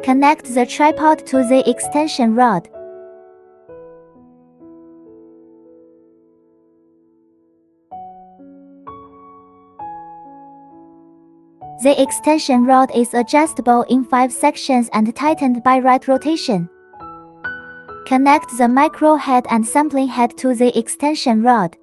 Connect the tripod to the extension rod. The extension rod is adjustable in 5 sections and tightened by right rotation. Connect the micro head and sampling head to the extension rod.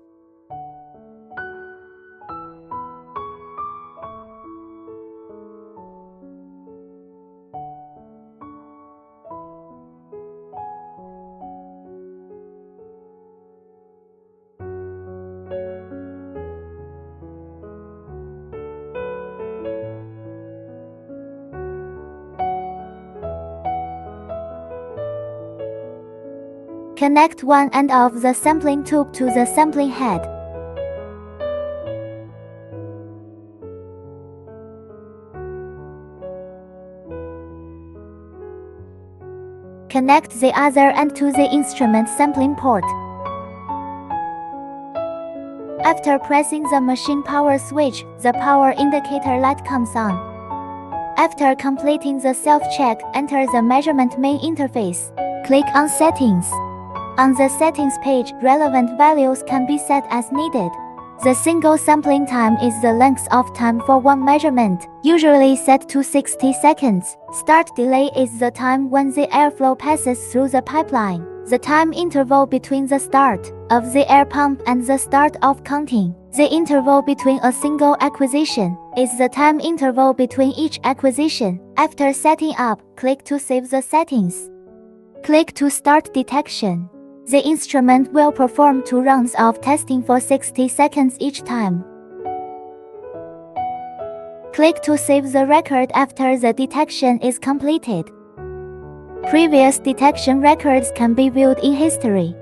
Connect one end of the sampling tube to the sampling head. Connect the other end to the instrument sampling port. After pressing the machine power switch, the power indicator light comes on. After completing the self-check, enter the measurement main interface. Click on Settings. On the Settings page, relevant values can be set as needed. The single sampling time is the length of time for one measurement, usually set to 60 seconds. Start delay is the time when the airflow passes through the pipeline. The time interval between the start of the air pump and the start of counting. The interval between a single acquisition is the time interval between each acquisition. After setting up, click to save the settings. Click to start detection. The instrument will perform 2 rounds of testing for 60 seconds each time. Click to save the record after the detection is completed. Previous detection records can be viewed in history.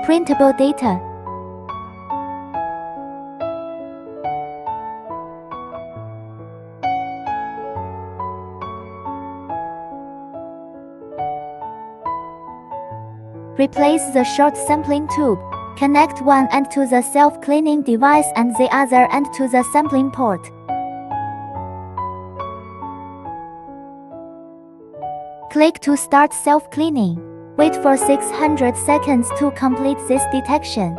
Printable data. Replace the short sampling tube. Connect one end to the self-cleaning device and the other end to the sampling port. Click to start self-cleaning. Wait for 600 seconds to complete this detection.